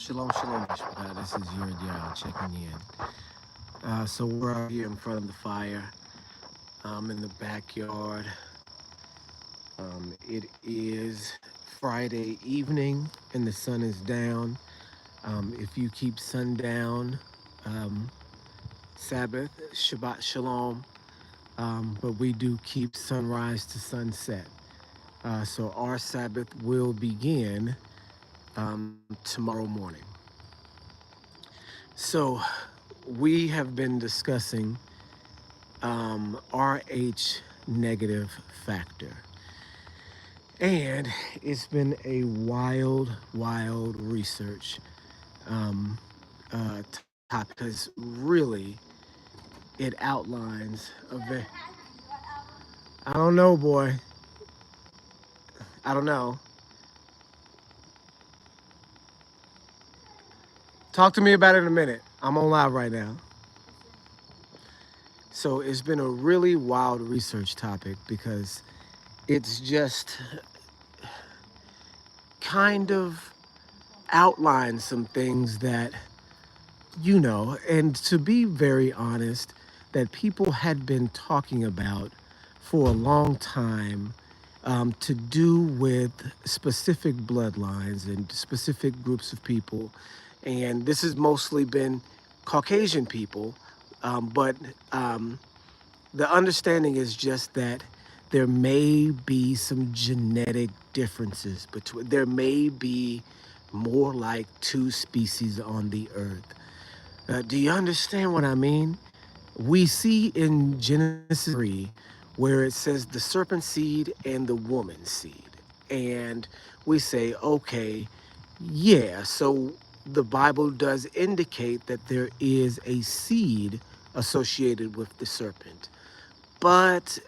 Shalom, shalom, Ishmael. This is your Yard checking in. So we're out here in front of the fire, in the backyard. It is Friday evening and the sun is down. If you keep sundown, um, Sabbath, Shabbat Shalom, but we do keep sunrise to sunset. So our Sabbath will begin tomorrow morning. So we have been discussing RH negative factor. And it's been a wild research topic because really it outlines a very, I don't know, boy. I don't know. Talk to me about it in a minute. I'm on live right now. So it's been a really wild research topic because it's just kind of outlines some things that, and to be very honest, that people had been talking about for a long time, to do with specific bloodlines and specific groups of people. And this has mostly been Caucasian people, but the understanding is just that there may be some genetic differences between, there may be more like two species on the earth. Do you understand what I mean? We see in Genesis 3 where it says the serpent seed and the woman seed. And we say, okay, yeah, so the Bible does indicate that there is a seed associated with the serpent. But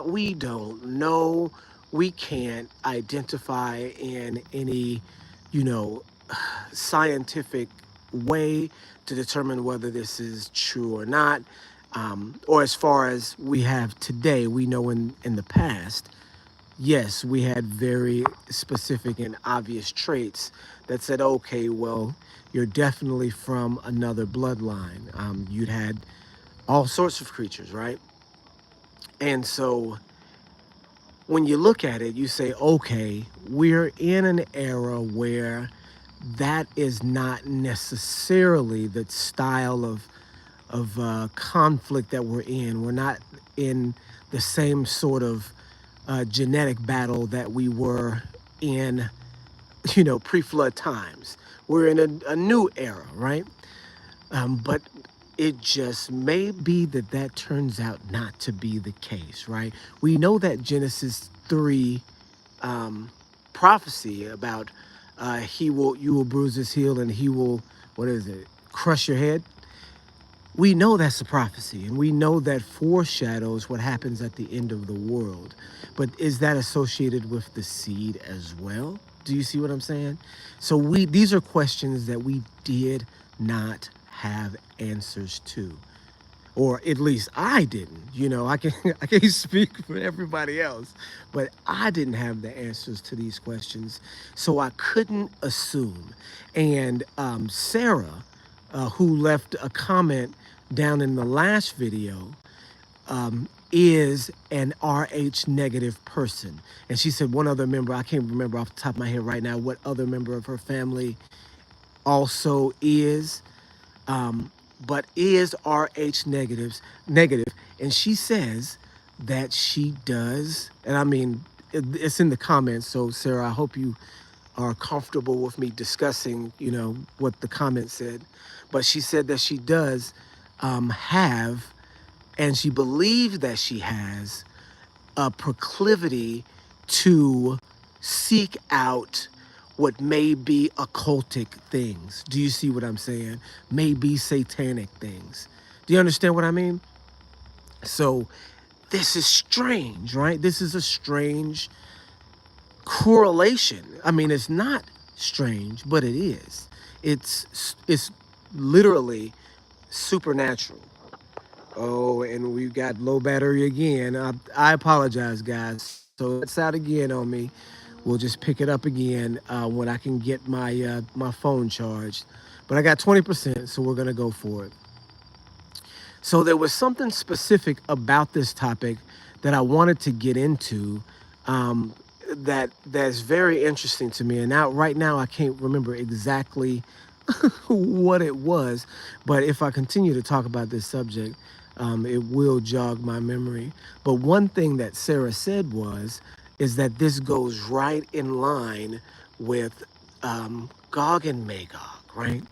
we don't know. We can't identify in any, you know, scientific way to determine whether this is true or not. Or as far as we have today, we know in the past, yes, we had very specific and obvious traits that said, okay, well, you're definitely from another bloodline. You'd had all sorts of creatures, right? And so when you look at it, you say, okay, we're in an era where that is not necessarily the style of conflict that we're in. We're not in the same sort of genetic battle that we were in, pre-flood times. We're in a new era, right? But it just may be that that turns out not to be the case, right? We know that Genesis 3 um, prophecy about you will bruise his heel and he will, what is it, crush your head. We know that's a prophecy, and we know that foreshadows what happens at the end of the world. But is that associated with the seed as well? Do you see what I'm saying? So these are questions that we did not have answers to, or at least I didn't. I can't speak for everybody else, but I didn't have the answers to these questions, so I couldn't assume. And Sarah, who left a comment down in the last video, is an RH negative person. And she said one other member, I can't remember off the top of my head right now what other member of her family also is, but is RH negative. And she says that she does, and I mean, it's in the comments. So Sarah, I hope you are comfortable with me discussing, what the comment said. But she said that she does have, and she believes that she has a proclivity to seek out what may be occultic things. Do you see what I'm saying? Maybe satanic things. Do you understand what I mean? So this is strange, right? This is a strange correlation. I mean, it's not strange, but it is. It's literally supernatural. Oh, and we've got low battery again. I apologize, guys. So it's out again on me. We'll just pick it up again when I can get my phone charged. But I got 20%, so we're gonna go for it. So there was something specific about this topic that I wanted to get into, that's very interesting to me. And now, right now, I can't remember exactly what it was, but if I continue to talk about this subject, it will jog my memory. But one thing that Sarah said is that this goes right in line with Gog and Magog, right?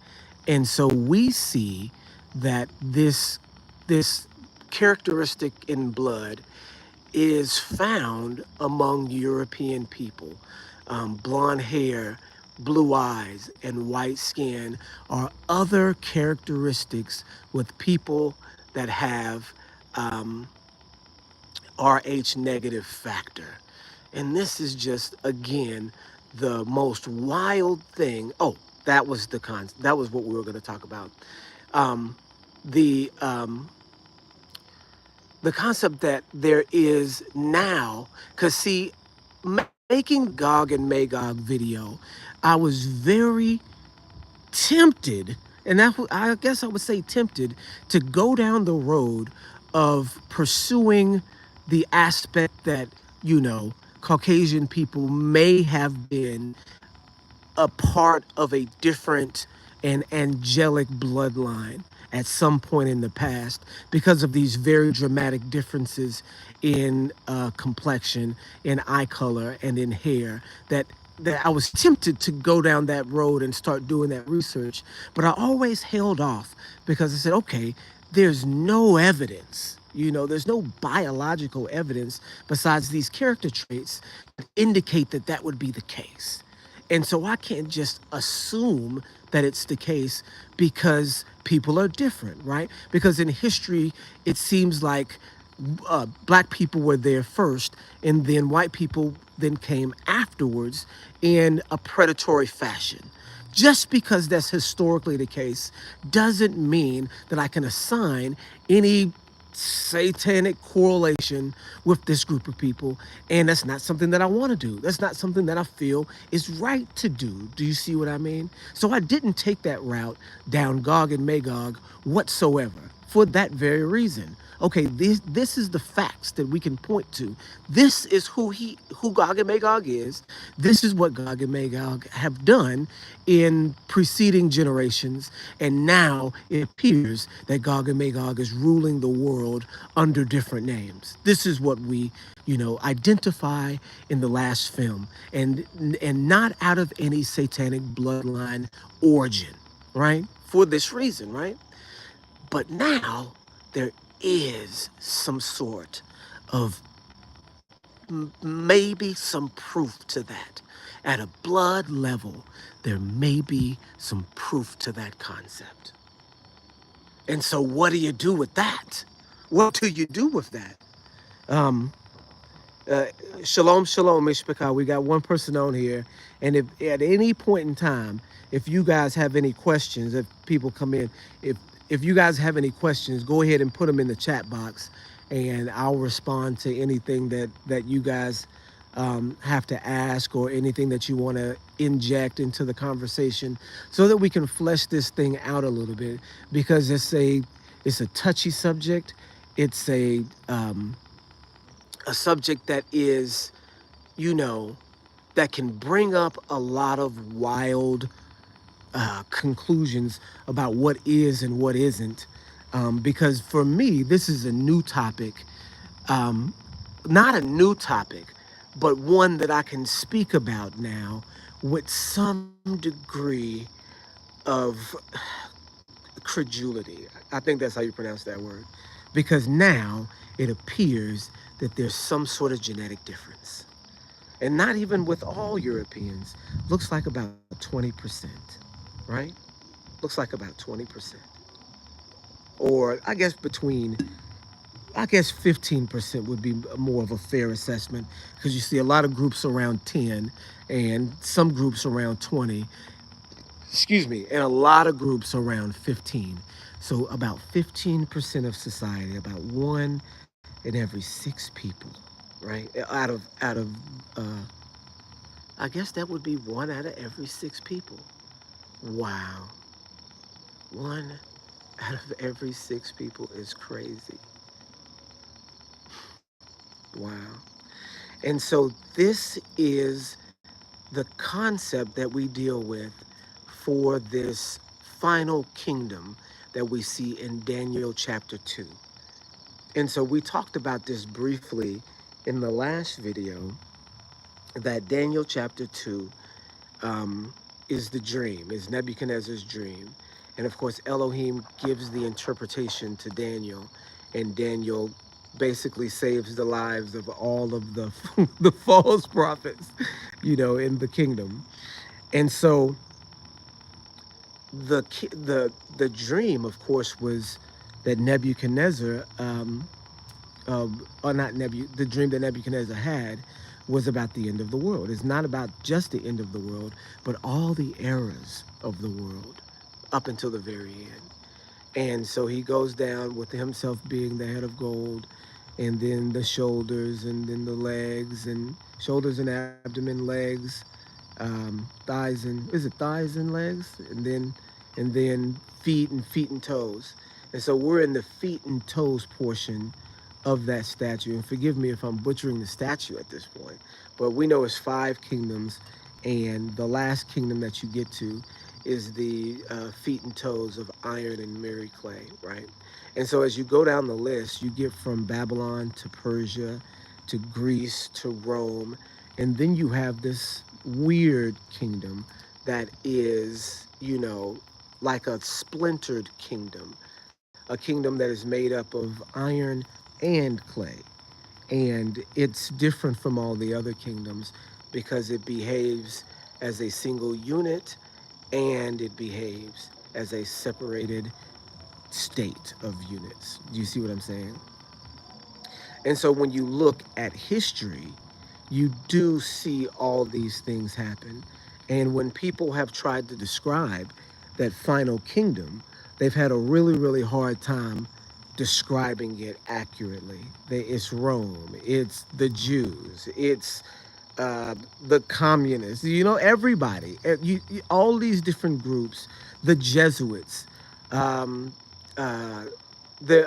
And so we see that this characteristic in blood is found among European people. Blonde hair, blue eyes, and white skin are other characteristics with people that have um, Rh negative factor. And this is just, again, the most wild thing. Oh, that was that was what we were going to talk about. Um, the the concept that there is now, because see, making Gog and Magog video, I was very tempted, and I guess I would say tempted, to go down the road of pursuing the aspect that, you know, Caucasian people may have been a part of a different and angelic bloodline at some point in the past because of these very dramatic differences in complexion, in eye color, and in hair that I was tempted to go down that road and start doing that research, but I always held off because I said, okay, there's no evidence. You know, there's no biological evidence besides these character traits that indicate that that would be the case. And so I can't just assume that it's the case because people are different, right? Because in history, it seems like black people were there first, and then white people then came afterwards in a predatory fashion. Just because that's historically the case doesn't mean that I can assign any satanic correlation with this group of people. And that's not something that I want to do. That's not something that I feel is right to do. Do you see what I mean? So I didn't take that route down Gog and Magog whatsoever for that very reason. Okay, this is the facts that we can point to. This is who Gog and Magog is. This is what Gog and Magog have done in preceding generations, and now it appears that Gog and Magog is ruling the world under different names. This is what we, you know, identify in the last film, and not out of any satanic bloodline origin, right? For this reason, right? But now there is some sort of maybe some proof to that. At a blood level, there may be some proof to that concept. And so what do you do with that? What do you do with that? Um, uh, Shalom, shalom, Mishpachah. We got one person on here. And if at any point in time, if you guys have any questions, if people come in, if you guys have any questions, go ahead and put them in the chat box, and I'll respond to anything that you guys have to ask, or anything that you want to inject into the conversation, so that we can flesh this thing out a little bit, because it's a touchy subject. It's a subject that is, you know, that can bring up a lot of wild conclusions about what is and what isn't. Because for me, this is a new topic, um, not a new topic, but one that I can speak about now with some degree of credulity. I think that's how you pronounce that word. Because now it appears that there's some sort of genetic difference. And not even with all Europeans. Looks like about 20%, right? Looks like about 20%. Or I guess 15% would be more of a fair assessment, because you see a lot of groups around 10 and some groups around 20, excuse me, and a lot of groups around 15. So about 15% of society, about one in every six people, right? Out of uh, I guess that would be 1 out of every 6 people. Wow. 1 out of every 6 people is crazy. Wow. And so this is the concept that we deal with for this final kingdom that we see in Daniel chapter 2. And so we talked about this briefly in the last video, that Daniel chapter 2 um, is the dream, is Nebuchadnezzar's dream. And of course, Elohim gives the interpretation to Daniel, and Daniel basically saves the lives of all of the the false prophets, in the kingdom. And so the dream, of course, was that Nebuchadnezzar, or not the dream that Nebuchadnezzar had was about the end of the world. It's not about just the end of the world, but all the eras of the world up until the very end. And so he goes down with himself being the head of gold, and then the shoulders, and then the legs, and shoulders and abdomen, legs, thighs and is it thighs and legs, and then feet and toes. And so we're in the feet and toes portion of that statue. And forgive me if I'm butchering the statue at this point, but we know it's 5 kingdoms, and the last kingdom that you get to is the feet and toes of iron and mirror clay, right? And so as you go down the list, you get from Babylon to Persia to Greece to Rome, and then you have this weird kingdom that is, like a splintered kingdom, a kingdom that is made up of iron and clay. And it's different from all the other kingdoms because it behaves as a single unit, and it behaves as a separated state of units. Do you see what I'm saying? And so when you look at history, you do see all these things happen. And when people have tried to describe that final kingdom, they've had a really, really hard time describing it accurately. It's Rome, it's the Jews, it's the communists, everybody, all these different groups, the Jesuits, um, uh, the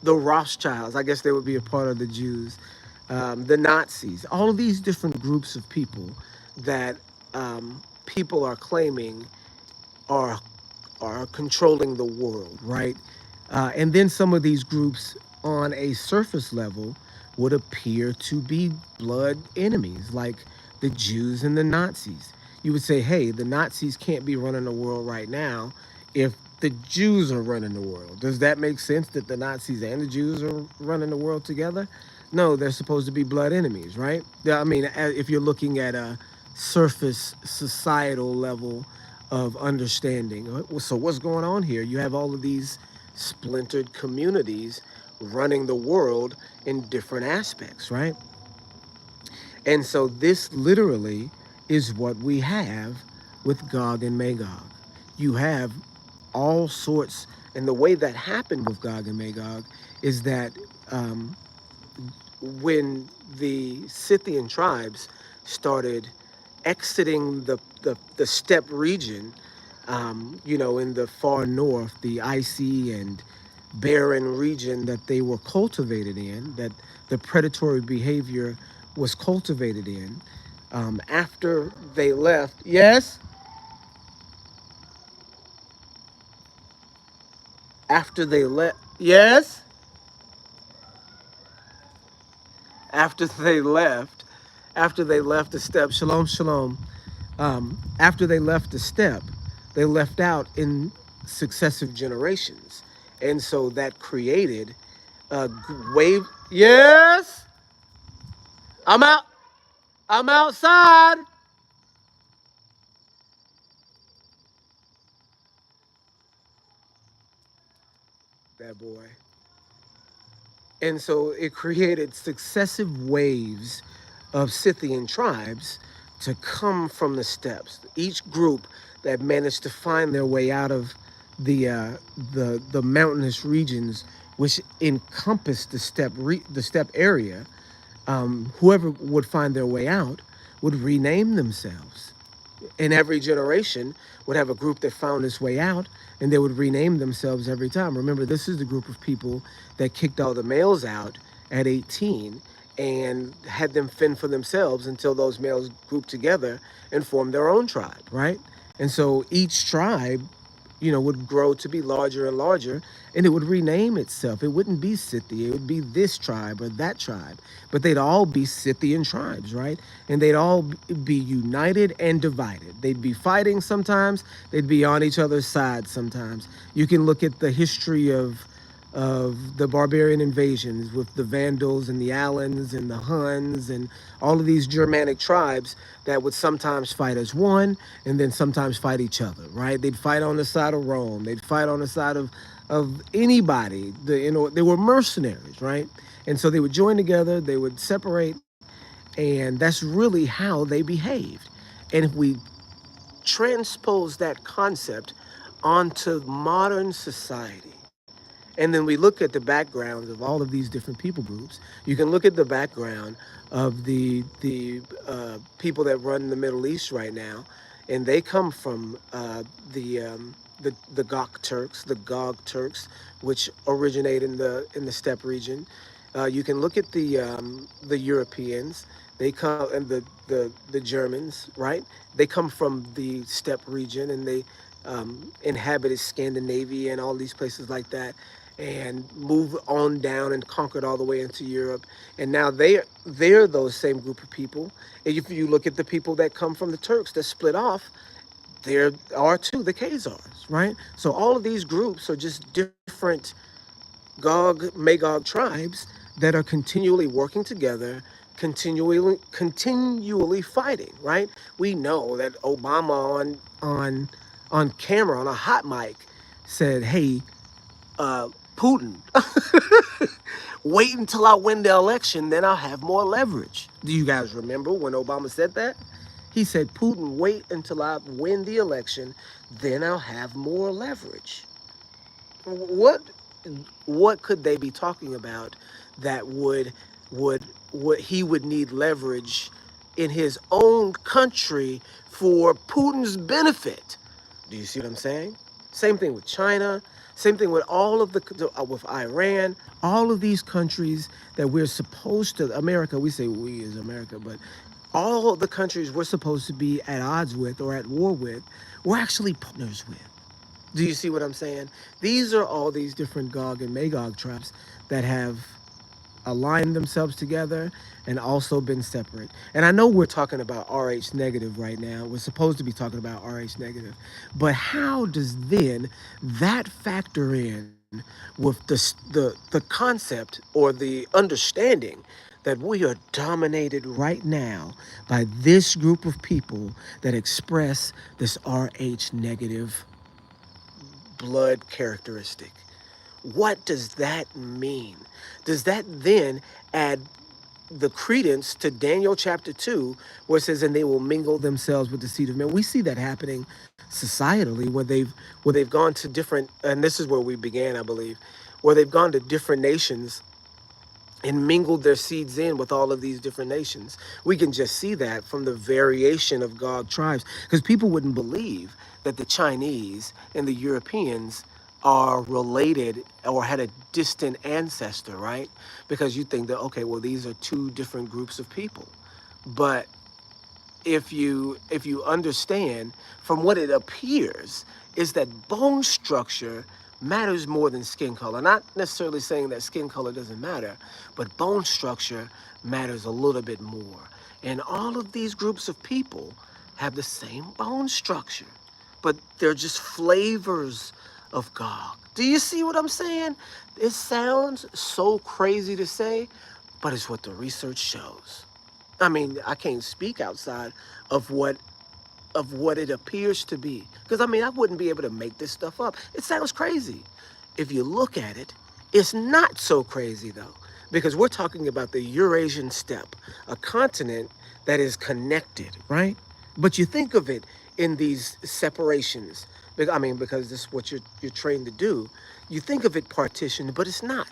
Rothschilds, I guess they would be a part of the Jews, the Nazis, all of these different groups of people that people are claiming are are controlling the world, right? And then some of these groups on a surface level would appear to be blood enemies, like the Jews and the Nazis. You would say, hey, the Nazis can't be running the world right now if the Jews are running the world. Does that make sense that the Nazis and the Jews are running the world together? No, they're supposed to be blood enemies, right? I mean, if you're looking at a surface societal level of understanding. So what's going on here? You have all of these splintered communities running the world in different aspects, right? And so this literally is what we have with Gog and Magog. You have all sorts, and the way that happened with Gog and Magog is that when the Scythian tribes started exiting the steppe region, in the far north, the icy and barren region that they were cultivated in, that the predatory behavior was cultivated in, after they left, yes, after they left, yes, after they left, after they left the steppe, shalom, shalom, after they left the steppe, they left out in successive generations. And so that created a wave. Yes, I'm out. I'm outside. That boy. And so it created successive waves of Scythian tribes to come from the steppes. Each group that managed to find their way out of the mountainous regions, which encompassed the steppe area, whoever would find their way out would rename themselves. And every generation would have a group that found its way out, and they would rename themselves every time. Remember, this is the group of people that kicked all the males out at 18 and had them fend for themselves until those males grouped together and formed their own tribe, right? And so each tribe, would grow to be larger and larger, and it would rename itself. It wouldn't be Scythia, it would be this tribe or that tribe, but they'd all be Scythian tribes, right? And they'd all be united and divided. They'd be fighting sometimes, they'd be on each other's side sometimes. You can look at the history of the barbarian invasions with the Vandals and the Alans and the Huns and all of these Germanic tribes that would sometimes fight as one and then sometimes fight each other, right? They'd fight on the side of Rome. They'd fight on the side of anybody. They were mercenaries, right? And so they would join together, they would separate, and that's really how they behaved. And if we transpose that concept onto modern society, and then we look at the backgrounds of all of these different people groups. You can look at the background of the people that run the Middle East right now, and they come from the Gog Turks, which originate in the steppe region. You can look at the Europeans. They come, and the Germans, right? They come from the steppe region, and they inhabited Scandinavia and all these places like that, and moved on down and conquered all the way into Europe. And now they're those same group of people. And if you look at the people that come from the Turks that split off, there are too the Khazars, right? So all of these groups are just different Gog, Magog tribes that are continually working together, continually fighting, right? We know that Obama on camera, on a hot mic, said, "Hey, Putin, wait until I win the election, then I'll have more leverage." Do you guys remember when Obama said that? He said, "Putin, wait until I win the election, then I'll have more leverage." What what could they be talking about that would he would need leverage in his own country for Putin's benefit? Do you see what I'm saying? Same thing with China. Same thing with all of with Iran. All of these countries that we're supposed to, America, we say we as America, but all of the countries we're supposed to be at odds with or at war with, we're actually partners with. Do you see what I'm saying? These are all these different Gog and Magog tribes that have aligned themselves together and also been separate. And I know we're talking about RH negative right now. We're supposed to be talking about RH negative. But how does then that factor in with the concept or the understanding that we are dominated right now by this group of people that express this RH negative blood characteristic? What does that mean? Does that then add the credence to Daniel chapter 2, where it says, "And they will mingle themselves with the seed of men"? We see that happening societally, where they've gone to different, and this is where we began, I believe, where they've gone to different nations and mingled their seeds in with all of these different nations. We can just see that from the variation of Gog tribes, because people wouldn't believe that the Chinese and the Europeans are related or had a distant ancestor, right? Because you think that, okay, well, these are two different groups of people. But if you understand from what it appears is that bone structure matters more than skin color. Not necessarily saying that skin color doesn't matter, but bone structure matters a little bit more. And all of these groups of people have the same bone structure, but they're just flavors of Gog. Do you see what I'm saying? It sounds so crazy to say, but it's what the research shows. I mean, I can't speak outside of what it appears to be. Because I mean, I wouldn't be able to make this stuff up. It sounds crazy. If you look at it, it's not so crazy though, because we're talking about the Eurasian steppe, a continent that is connected, right? But you think of it in these separations. I mean, because this is what you're trained to do. You think of it partitioned, but it's not.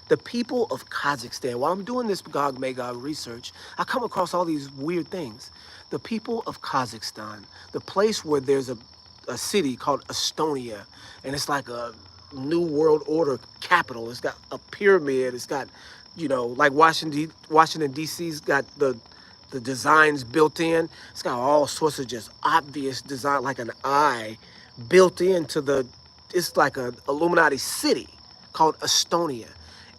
The people of Kazakhstan. While I'm doing this Gog Magog research, I come across all these weird things. The people of Kazakhstan, the place where there's a city called Estonia, and it's like a New World Order capital. It's got a pyramid. It's got, like Washington D.C.'s got the designs built in. It's got all sorts of just obvious design, like an eye built into the. It's like a Illuminati city called Estonia,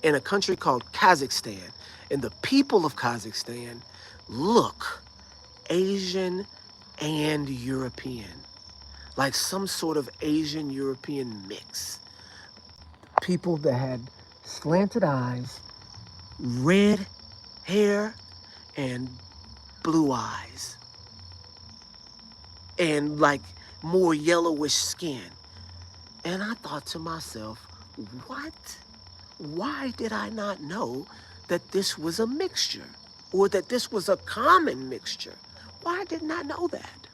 in a country called Kazakhstan. And the people of Kazakhstan look Asian and European, like some sort of Asian European mix. People that had slanted eyes, red hair, and blue eyes, and like more yellowish skin. And I thought to myself, what? Why did I not know that this was a mixture, or that this was a common mixture? Why didn't I know that?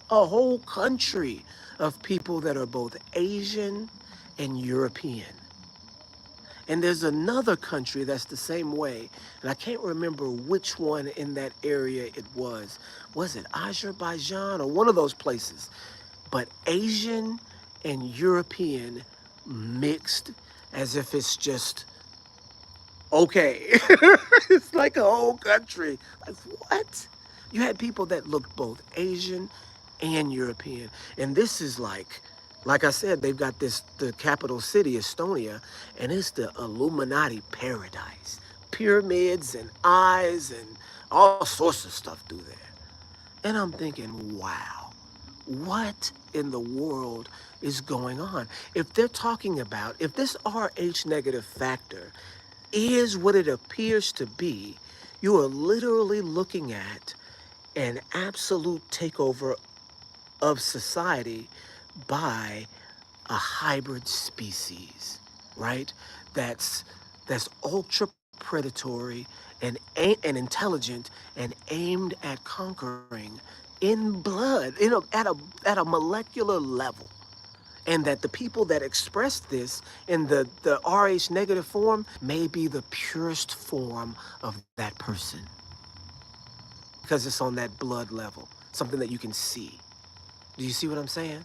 A whole country of people that are both Asian and European. And there's another country that's the same way, and I can't remember which one in that area it was. Was it Azerbaijan or one of those places? But Asian and European mixed, as if it's just okay. It's like a whole country. Like, what? You had people that looked both Asian and European. And this is like I said, they've got the capital city, Estonia, and it's the Illuminati paradise. Pyramids and eyes and all sorts of stuff through there. And I'm thinking, wow, what in the world is going on? If they're talking about, if this Rh negative factor is what it appears to be, you are literally looking at an absolute takeover of society by a hybrid species, right? That's ultra predatory and intelligent and aimed at conquering in blood, at a molecular level. And that the people that express this in the Rh negative form may be the purest form of that person, because it's on that blood level, something that you can see. Do you see what I'm saying?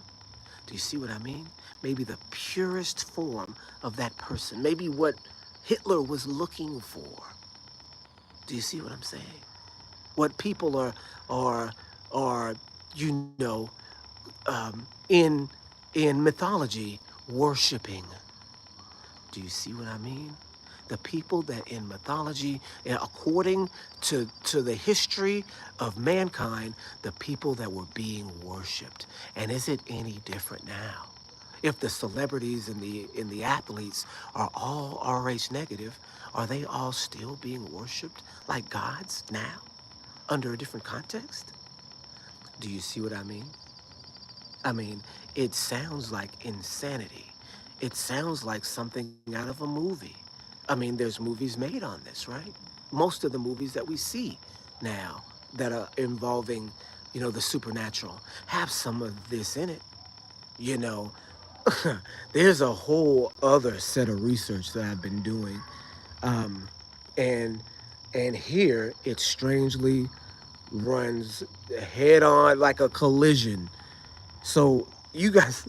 Do you see what I mean? Maybe the purest form of that person, maybe what Hitler was looking for. Do you see what I'm saying? What people are in mythology worshiping. Do you see what I mean? The people that in mythology, according to the history of mankind, the people that were being worshipped. And is it any different now? If the celebrities and the athletes are all Rh negative, are they all still being worshipped like gods now, under a different context? Do you see what I mean? I mean, it sounds like insanity. It sounds like something out of a movie. I mean, there's movies made on this, right? Most of the movies that we see now that are involving, the supernatural have some of this in it. You know, there's a whole other set of research that I've been doing. Um, and and here it strangely runs head on like a collision. So you guys,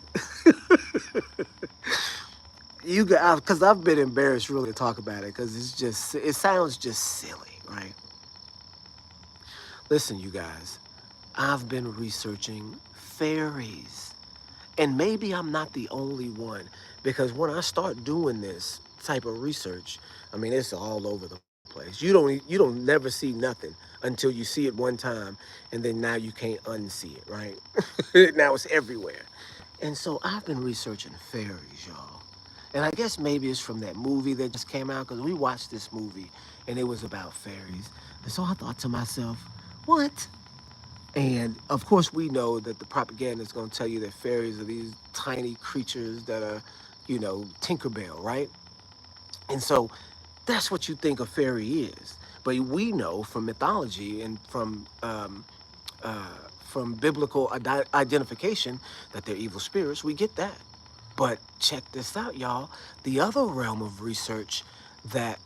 you guys, because I've been embarrassed really to talk about it, because it sounds just silly, right? Listen, you guys, I've been researching fairies, and maybe I'm not the only one, because when I start doing this type of research, I mean, it's all over the place. You don't never see nothing until you see it one time, and then now you can't unsee it, right? Now it's everywhere. And so I've been researching fairies, y'all. And I guess maybe it's from that movie that just came out, because we watched this movie and it was about fairies. And so I thought to myself, what? And of course, we know that the propaganda is going to tell you that fairies are these tiny creatures that are, Tinkerbell, right? And so that's what you think a fairy is. But we know from mythology and uh, from biblical identification that they're evil spirits. We get that. But check this out, y'all. The other realm of research that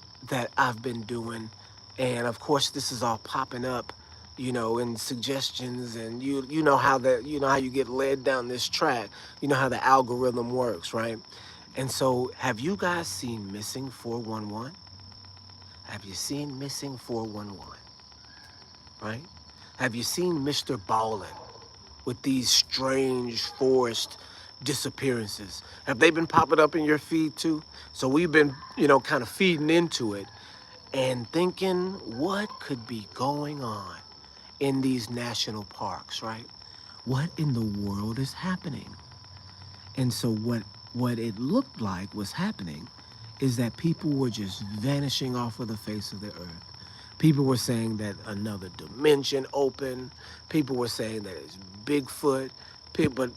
I've been doing. And of course this is all popping up, in suggestions, and you know how you get led down this track. You know how the algorithm works, right? And so have you guys seen Missing 411? Have you seen Missing 411? Right? Have you seen Mr. Ballin with these strange forced disappearances? Have they been popping up in your feed too? So we've been, kind of feeding into it and thinking what could be going on in these national parks, right? What in the world is happening? And so what it looked like was happening is that people were just vanishing off of the face of the earth. People were saying that another dimension opened. People were saying that it's Bigfoot. But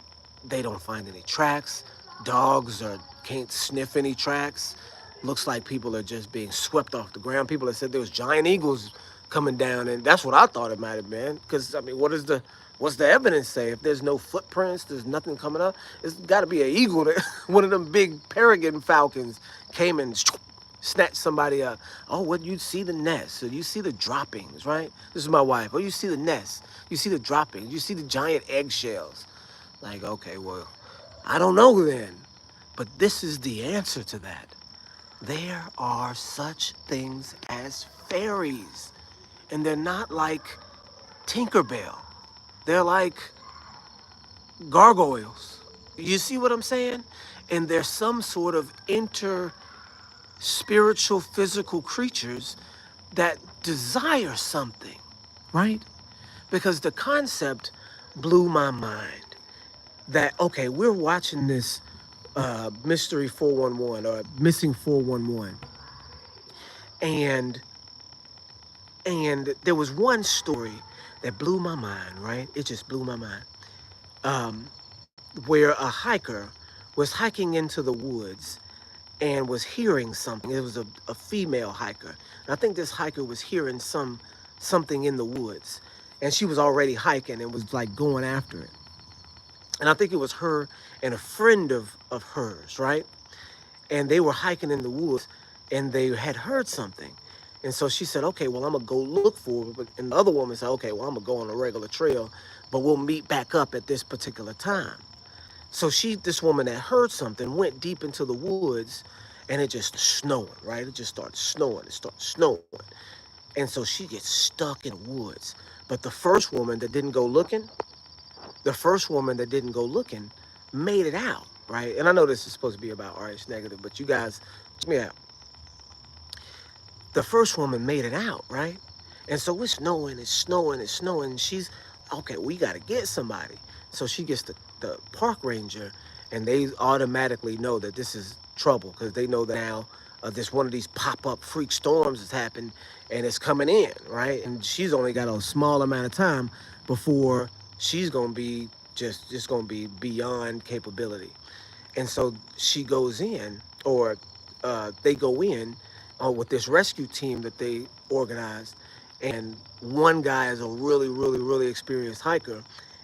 they don't find any tracks. Dogs can't sniff any tracks. Looks like people are just being swept off the ground. People have said there was giant eagles coming down, and that's what I thought it might have been. Because I mean, what's the evidence say? If there's no footprints, there's nothing coming up. It's got to be an eagle that one of them big peregrine falcons came and snatched somebody up. Oh, what, you see the nest, so you see the droppings, right? This is my wife. Oh, you see the nest, you see the droppings, you see the giant eggshells. Like, okay, well, I don't know then, but this is the answer to that. There are such things as fairies, and they're not like Tinkerbell. They're like gargoyles. You see what I'm saying? And there's some sort of spiritual, physical creatures that desire something, right? Because the concept blew my mind that, okay, we're watching this Mystery 411 or Missing 411. And there was one story that blew my mind, right? It just blew my mind. Where a hiker was hiking into the woods and was hearing something. It was a female hiker. And I think this hiker was hearing something in the woods. And she was already hiking and was like going after it. And I think it was her and a friend of hers, right? And they were hiking in the woods and they had heard something. And so she said, okay, well, I'm gonna go look for it. And the other woman said, okay, well, I'm gonna go on a regular trail, but we'll meet back up at this particular time. So this woman that heard something went deep into the woods, and it just snowing, right? It just started snowing. It started snowing. And so she gets stuck in the woods. But the first woman that didn't go looking made it out, right? And I know this is supposed to be about RH Negative, but you guys, check me out. The first woman made it out, right? And so it's snowing, it's snowing, it's snowing. And she's, okay, we got to get somebody. So she gets the park ranger, and they automatically know that this is trouble because they know that now this one of these pop-up freak storms has happened and it's coming in, right? And she's only got a small amount of time before she's going to be just going to be beyond capability. And so she goes in, or they go in with this rescue team that they organized. And one guy is a really, really, really experienced hiker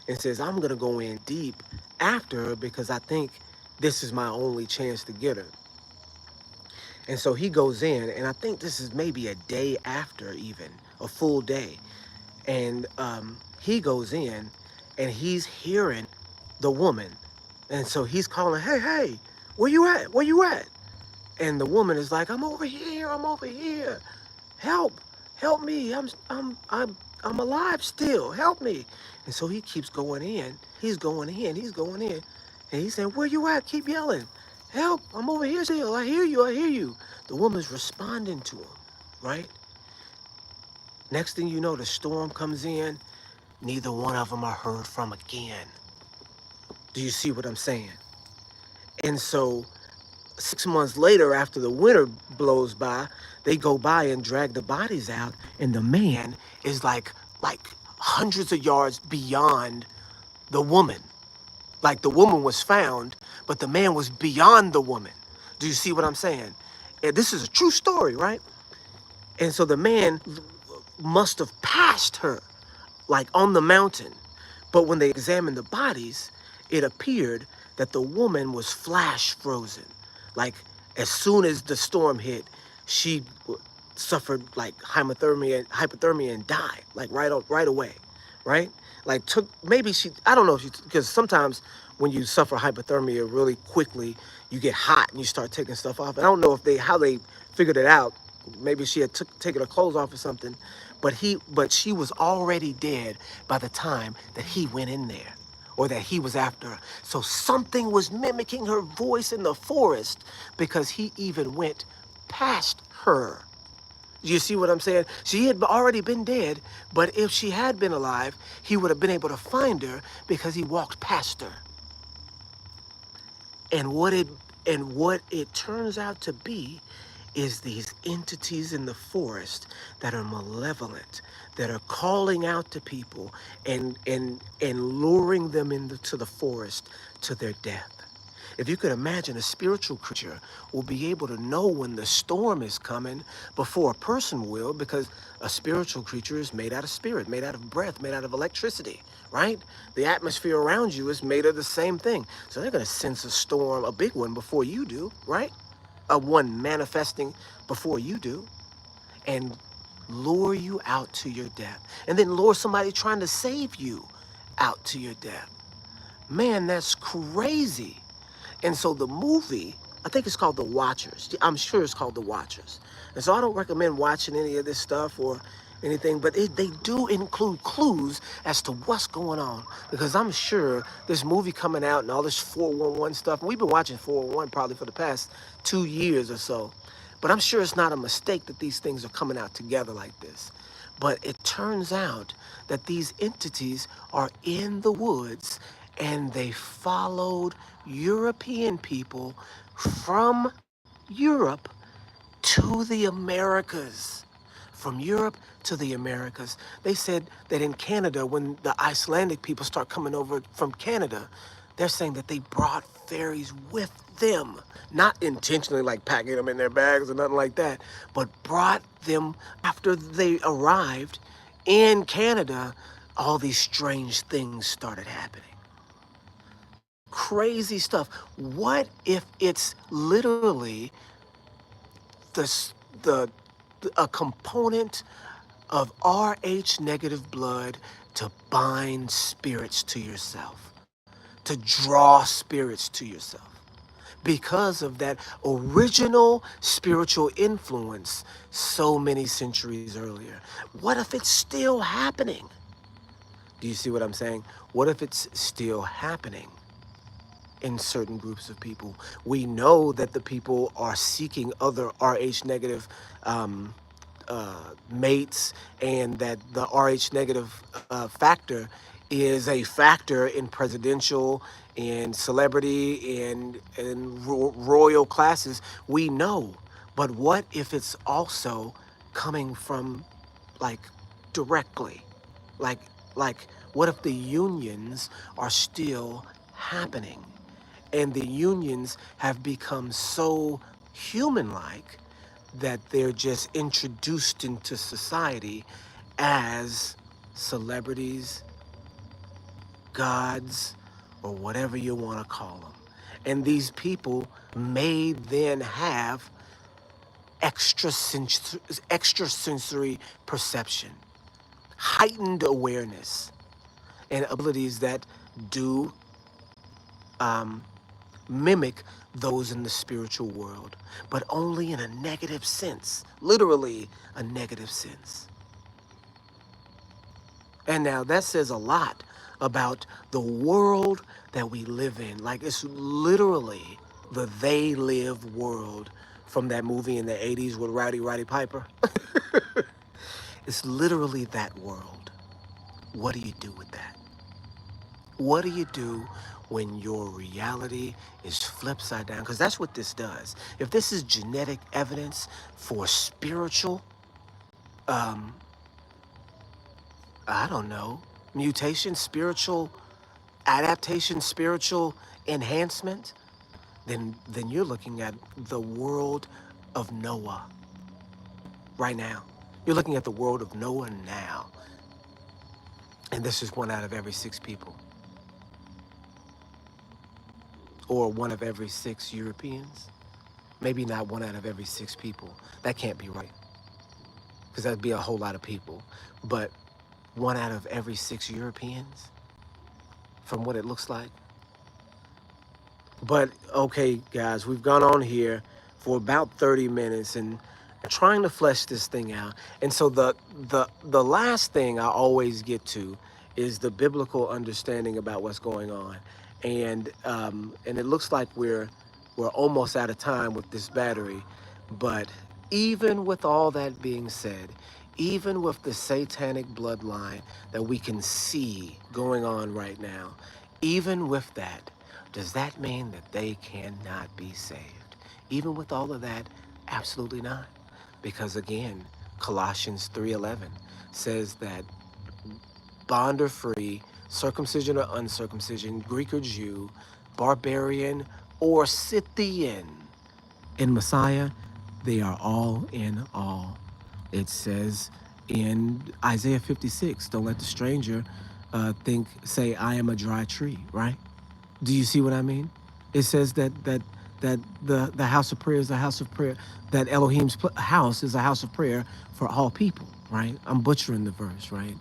and says, I'm going to go in deep after her because I think this is my only chance to get her. And so he goes in, and I think this is maybe a day after, even a full day. And he goes in and he's hearing the woman. And so he's calling, hey, where you at? Where you at? And the woman is like, I'm over here. Help me. I'm alive still. Help me. And so he keeps going in. He's going in. And he's saying, where you at? Keep yelling. Help, I'm over here still. I hear you. The woman's responding to him, right? Next thing you know, the storm comes in. Neither one of them are heard from again. Do you see what I'm saying? And so 6 months later, after the winter blows by, they go by and drag the bodies out, and the man is like hundreds of yards beyond the woman. Like the woman was found, but the man was beyond the woman. Do you see what I'm saying? And this is a true story, right? And so the man must have passed her, like on the mountain. But when they examined the bodies, it appeared that the woman was flash frozen. Like as soon as the storm hit, she suffered like hypothermia and died like right away, right? Like took maybe she I don't know if she because sometimes when you suffer hypothermia really quickly you get hot and you start taking stuff off. And I don't know if they how they figured it out. Maybe she had taken her clothes off or something, but she was already dead by the time that he went in there or that he was after her. So something was mimicking her voice in the forest because he even went past her. You see what I'm saying? She had already been dead, but if she had been alive, he would have been able to find her because he walked past her. And what it turns out to be is these entities in the forest that are malevolent, that are calling out to people and luring them into the forest to their death. If you could imagine, a spiritual creature will be able to know when the storm is coming before a person will, because a spiritual creature is made out of spirit, made out of breath, made out of electricity, right? The atmosphere around you is made of the same thing. So they're going to sense a storm, a big one, before you do, right? A one manifesting before you do, and lure you out to your death. And then lure somebody trying to save you out to your death. Man, that's crazy. And so the movie, I think it's called The Watchers. I'm sure it's called The Watchers. And so I don't recommend watching any of this stuff or anything, but they do include clues as to what's going on. Because I'm sure this movie coming out and all this 411 stuff, and we've been watching 411 probably for the past 2 years or so. But I'm sure it's not a mistake that these things are coming out together like this. But it turns out that these entities are in the woods and they followed European people from Europe to the Americas. From Europe to the Americas. They said that in Canada, when the Icelandic people start coming over from Canada, they're saying that they brought fairies with them. Not intentionally like packing them in their bags or nothing like that, but brought them after they arrived in Canada. All these strange things started happening. Crazy stuff. What if it's literally the, the a component of Rh negative blood to bind spirits to yourself, to draw spirits to yourself? Because of that original spiritual influence so many centuries earlier. What if it's still happening? Do you see what I'm saying? What if it's still happening in certain groups of people? We know that the people are seeking other Rh negative mates, and that the Rh negative factor is a factor in presidential and celebrity and royal classes. We know, but what if it's also coming from like directly, like like what if the unions are still happening? And the unions have become so human-like that they're just introduced into society as celebrities, gods, or whatever you want to call them. And these people may then have extrasensory perception, heightened awareness, and abilities that do mimic those in the spiritual world, but only in a negative sense, literally a negative sense. And now that says a lot about the world that we live in. Like, it's literally the They Live world from that movie in the 80s with Roddy Piper. It's literally that world. What do you do with that? What do you do when your reality is flipped side down? Because that's what this does. If this is genetic evidence for spiritual, um, I don't know, mutation, spiritual adaptation, spiritual enhancement, then you're looking at the world of Noah right now. You're looking at the world of Noah now. And this is 1 out of every 6 people, or 1 of every 6 Europeans. Maybe not 1 out of every 6 people. That can't be right, because that'd be a whole lot of people. But 1 out of every 6 Europeans, from what it looks like. But okay, guys, we've gone on here for about 30 minutes and trying to flesh this thing out. And so the last thing I always get to is the biblical understanding about what's going on. And it looks like we're almost out of time with this battery. But even with all that being said, even with the satanic bloodline that we can see going on right now, even with that, does that mean that they cannot be saved? Even with all of that, absolutely not. Because again, Colossians 3:11 says that bond or free, circumcision or uncircumcision, Greek or Jew, barbarian or Scythian, in Messiah, they are all in all. It says in Isaiah 56, don't let the stranger say, I am a dry tree, right? Do you see what I mean? It says that the house of prayer is a house of prayer, that Elohim's house is a house of prayer for all people, right? I'm butchering the verse, right?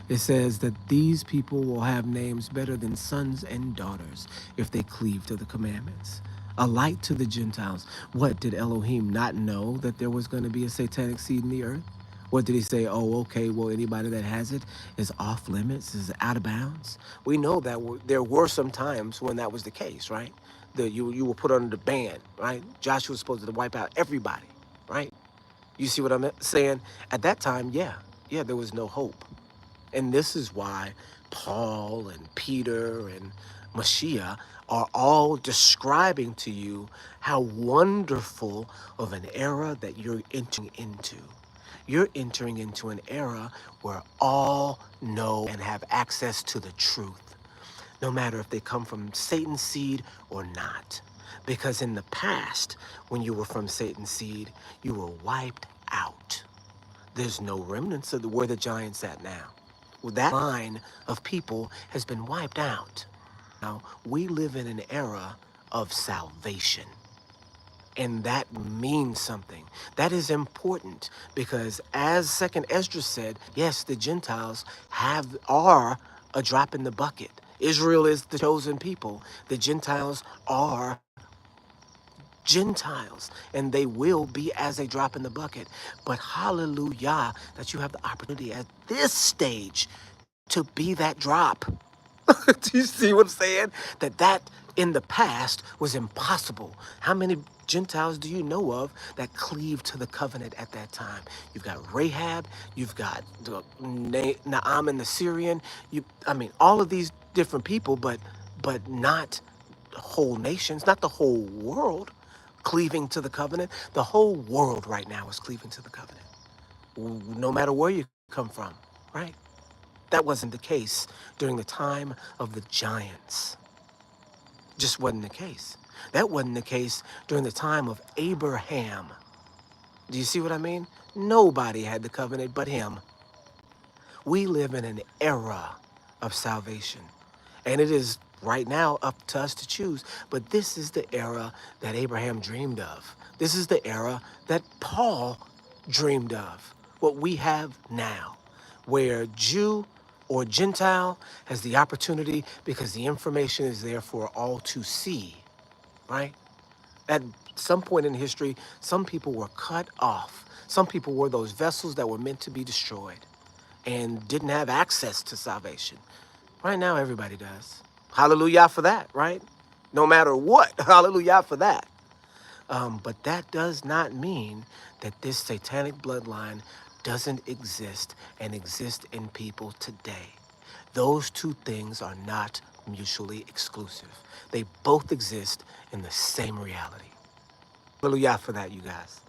It says that these people will have names better than sons and daughters if they cleave to the commandments. A light to the Gentiles. What, did Elohim not know that there was going to be a satanic seed in the earth? What did he say? Oh, okay, well, anybody that has it is off limits, is out of bounds. We know that there were some times when that was the case, right? You were put under the ban, right? Joshua was supposed to wipe out everybody, right? You see what I'm saying? At that time, yeah, there was no hope. And this is why Paul and Peter and Mashiach are all describing to you how wonderful of an era that you're entering into. You're entering into an era where all know and have access to the truth, no matter if they come from Satan's seed or not. Because in the past, when you were from Satan's seed, you were wiped out. There's no remnants of where the giants at now. Well, that line of people has been wiped out. Now, we live in an era of salvation. And that means something. That is important because, as Second Esdras said, yes, the Gentiles are a drop in the bucket. Israel is the chosen people. The Gentiles are Gentiles, and they will be as a drop in the bucket. But hallelujah, that you have the opportunity at this stage to be that drop. Do you see what I'm saying? That in the past was impossible. How many Gentiles do you know of that cleave to the covenant at that time? You've got Rahab, you've got Naaman the Syrian. All of these different people, but not whole nations, not the whole world cleaving to the covenant. The whole world right now is cleaving to the covenant, no matter where you come from, right? That wasn't the case during the time of the giants. Just wasn't the case. That wasn't the case during the time of Abraham. Do you see what I mean? Nobody had the covenant but him. We live in an era of salvation. And it is right now up to us to choose. But this is the era that Abraham dreamed of. This is the era that Paul dreamed of. What we have now, where Jew or Gentile has the opportunity because the information is there for all to see, right? At some point in history, some people were cut off. Some people were those vessels that were meant to be destroyed and didn't have access to salvation. Right now, everybody does. Hallelujah for that, right? No matter what, hallelujah for that. But that does not mean that this satanic bloodline doesn't exist and exist in people today. Those two things are not mutually exclusive. They both exist in the same reality. Hallelujah for that, you guys.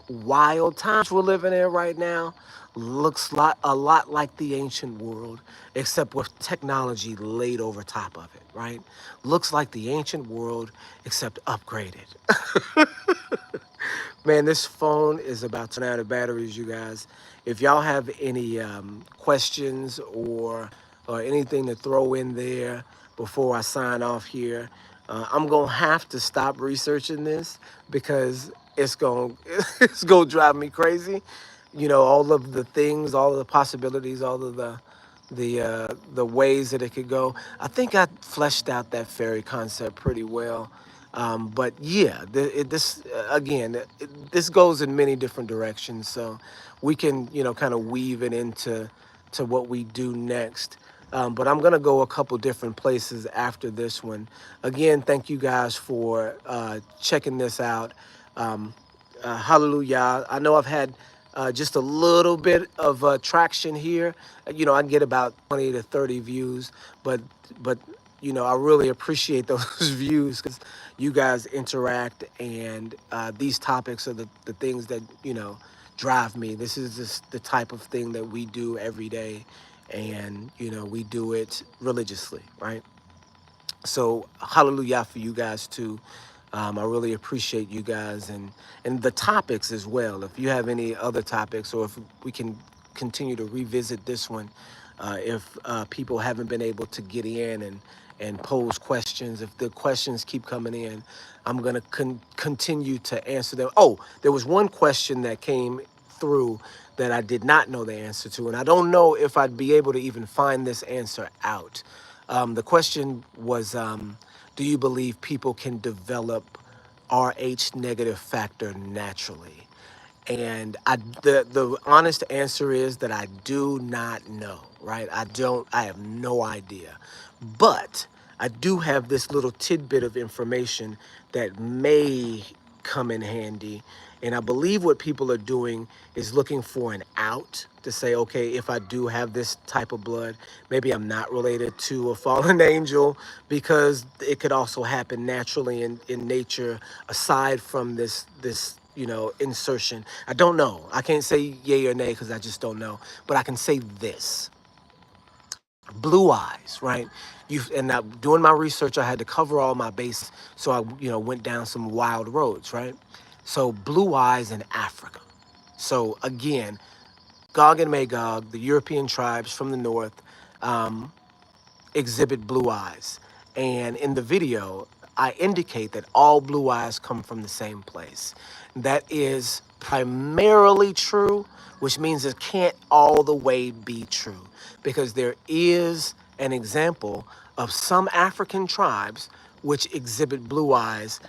Wild times we're living in right now looks a lot like the ancient world, except with technology laid over top of it, right? Looks like the ancient world, except upgraded. Man, this phone is about to run out of batteries, you guys. If y'all have any questions or anything to throw in there before I sign off here, I'm gonna have to stop researching this because it's going it's gonna drive me crazy. You know, all of the things, all of the possibilities, all of the ways that it could go. I think I fleshed out that fairy concept pretty well. But yeah, this again, this goes in many different directions. So we can, you know, kind of weave it into to what we do next. But I'm gonna go a couple different places after this one. Again, thank you guys for checking this out. Um, Hallelujah. I know I've had just a little bit of traction here. You know, I get about 20 to 30 views, but but you know, I really appreciate those views because you guys interact, and these topics are the things that, you know, drive me. This is just the type of thing that we do every day, and you know, we do it religiously, right? So hallelujah for you guys too. I really appreciate you guys, and the topics as well. If you have any other topics, or if we can continue to revisit this one, if people haven't been able to get in and pose questions, if the questions keep coming in, I'm gonna continue to answer them. Oh, there was one question that came through that I did not know the answer to, and I don't know if I'd be able to even find this answer out. The question was, do you believe people can develop RH negative factor naturally? And the honest answer is that I do not know, right? I have no idea. But I do have this little tidbit of information that may come in handy. And I believe what people are doing is looking for an out to say, okay, if I do have this type of blood, maybe I'm not related to a fallen angel, because it could also happen naturally in nature aside from this you know, insertion. I don't know. I can't say yay or nay because I just don't know. But I can say this: blue eyes, right? You and now doing my research, I had to cover all my bases, so I, you know, went down some wild roads, right? So blue eyes in Africa. So again, Gog and Magog, the European tribes from the north, um, exhibit blue eyes. And in the video, I indicate that all blue eyes come from the same place. That is primarily true, which means it can't all the way be true, because there is an example of some African tribes which exhibit blue eyes,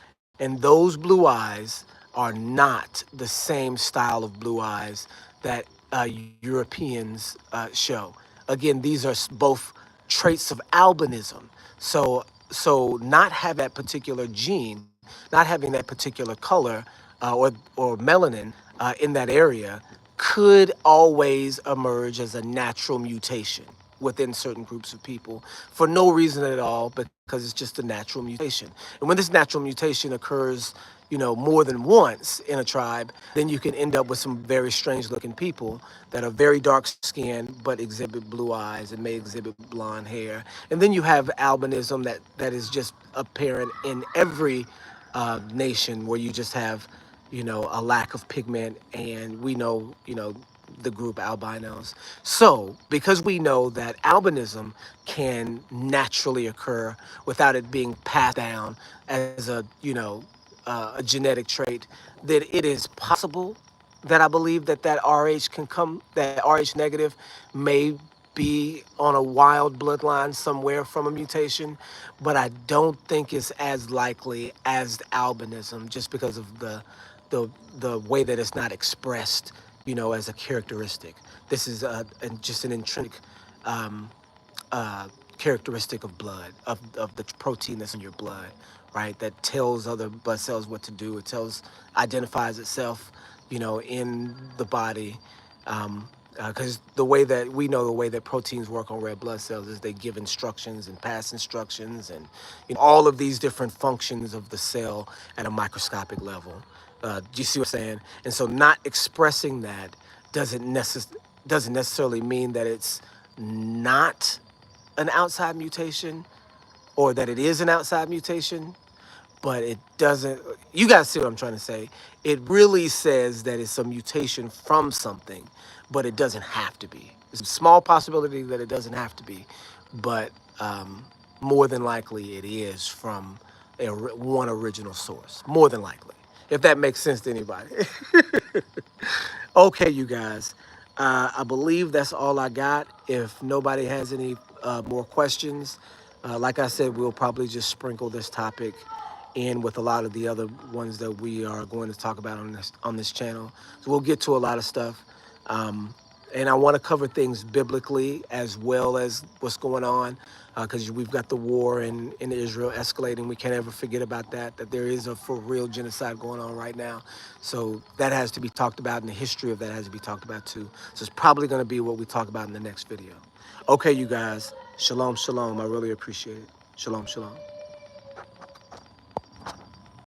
and those blue eyes are not the same style of blue eyes that Europeans show. Again, these are both traits of albinism. So not having that particular gene, not having that particular color or melanin in that area could always emerge as a natural mutation within certain groups of people for no reason at all, because it's just a natural mutation. And when this natural mutation occurs, you know, more than once in a tribe, then you can end up with some very strange looking people that are very dark skinned but exhibit blue eyes and may exhibit blonde hair. And then you have albinism that is just apparent in every nation, where you just have, you know, a lack of pigment, and we know, you know, the group albinos. So, because we know that albinism can naturally occur without it being passed down as a, you know, a genetic trait, that it is possible that I believe that that RH negative may be on a wild bloodline somewhere from a mutation, but I don't think it's as likely as albinism, just because of the the way that it's not expressed, you know, as a characteristic. This is just an intrinsic um, uh, characteristic of blood, of the protein that's in your blood, right? That tells other blood cells what to do. It identifies itself, you know, in the body. Because the way that we know, the way that proteins work on red blood cells is they give instructions and pass instructions, and you know, all of these different functions of the cell at a microscopic level. Do you see what I'm saying? And so, not expressing that doesn't necessarily mean that it's not an outside mutation, or that it is an outside mutation, but it doesn't. You guys see what I'm trying to say? It really says that it's a mutation from something, but it doesn't have to be. There's a small possibility that it doesn't have to be, but more than likely it is from one original source, more than likely, if that makes sense to anybody. Okay, you guys. I believe that's all I got. If nobody has any more questions, like I said, we'll probably just sprinkle this topic in with a lot of the other ones that we are going to talk about on this channel. So we'll get to a lot of stuff. Um, and I want to cover things biblically as well as what's going on, because we've got the war in Israel escalating. We can't ever forget about that there is a for real genocide going on right now. So that has to be talked about, and the history of that has to be talked about too. So it's probably going to be what we talk about in the next video. Okay, you guys. Shalom, shalom. I really appreciate it. Shalom, shalom.